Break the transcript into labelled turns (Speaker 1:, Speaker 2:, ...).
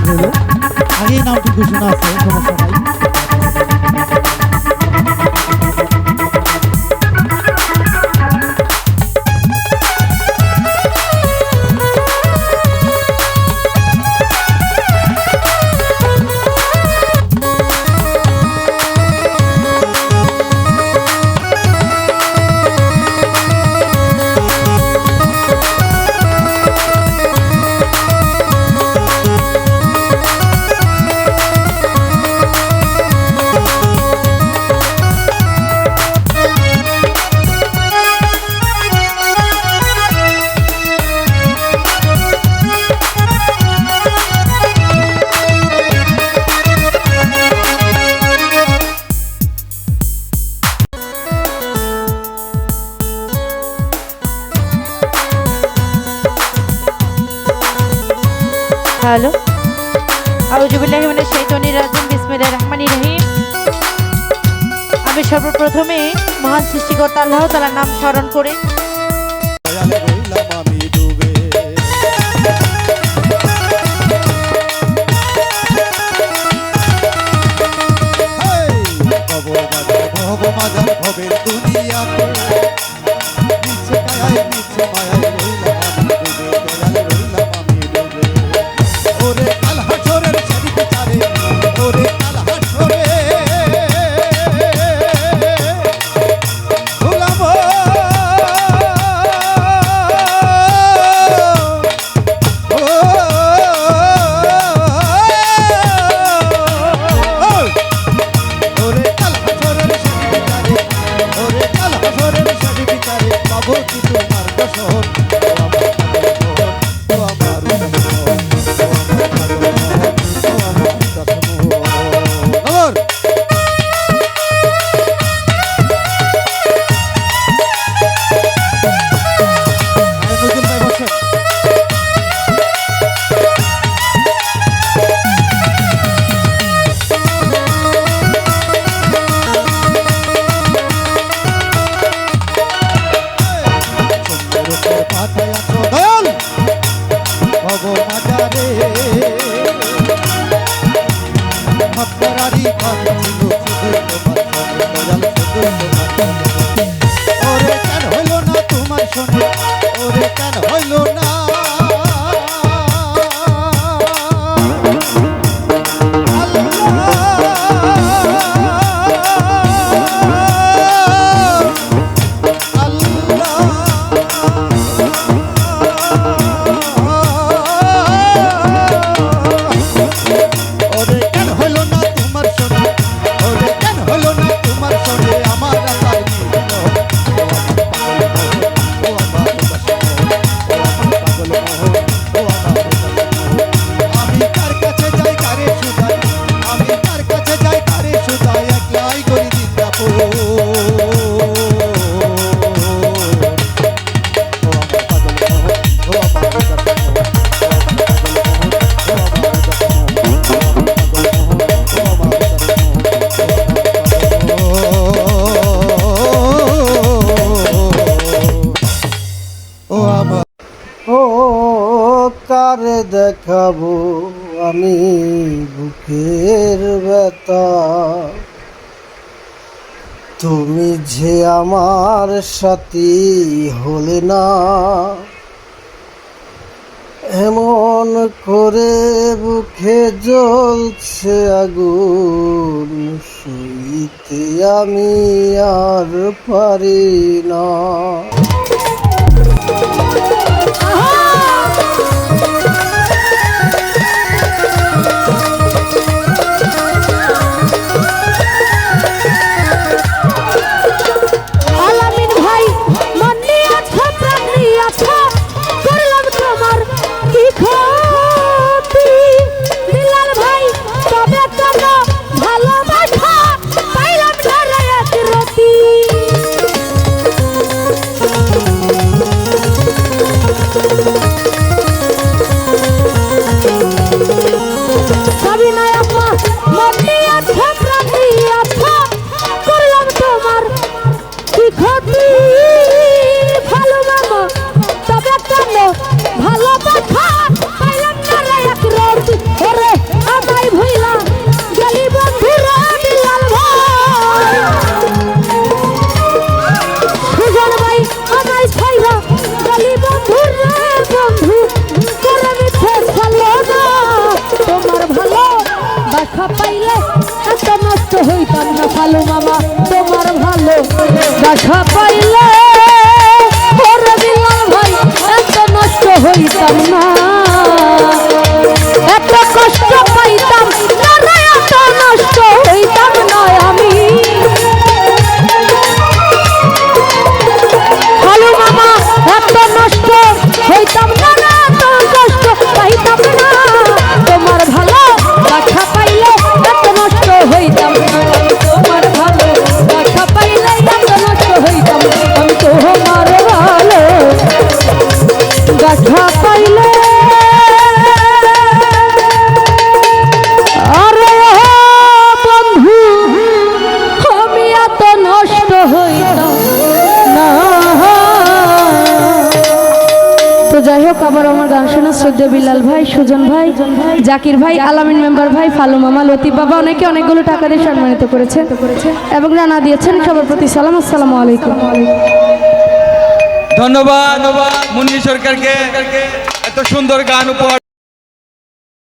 Speaker 1: রইল। আগেই নামটি ঘোষণা আছে, সমস্যা নাই।
Speaker 2: হ্যালো, আউযুবিল্লাহি মিনাশ শাইতানির রাজিম, বিসমিল্লাহির রহমানির রহিম। আমি সর্বপ্রথমে মহান সৃষ্টিকর্তা আল্লাহ তাআলার নাম স্মরণ করে
Speaker 3: কারে দেখাবো আমি বুকের ব্যথা, তুমি যে আমার সাথী হলে না, এমন করে বুকে জ্বলছে আগুন, সইতে আমি আর পারি না। ভালো কথা পাইলাম না রে এক রোজ ওরে
Speaker 2: কালু মামা তোমার ভালো দেখা পাইলে ওরে বিলাল ভাই এত নষ্ট হইতাম না, এত কষ্ট পাইতাম না রে, এত নষ্ট হইতাম না আমি। কালু মামা এত নষ্ট হইতাম না, এত কষ্ট পাইতাম না, তোমার ভালো দেখা পাইলে এত নষ্ট হইতাম না, তোমার ভালো দেখা পাইলে এত নষ্ট হইতাম, আমি তোমার ভালো দেখা পাইলে আরে বন্ধু আমি এত নষ্ট হইতাম না। তো যাই হোক, আবার আমার গান শোনা শ্রদ্ধা বিলাল ভাই, সুজন ভাই, জাকির ভাই, আলামিন মেম্বার ভাই, ফালু মামা, লতিফ বাবা অনেকে অনেকগুলো টাকা দিয়ে সম্মানিত করেছে এবং জানা দিয়েছেন। সবার প্রতি সালাম, আসসালামু আলাইকুম।
Speaker 4: ধন্যবাদ মুন্নি সরকারকে এত সুন্দর গান উপহার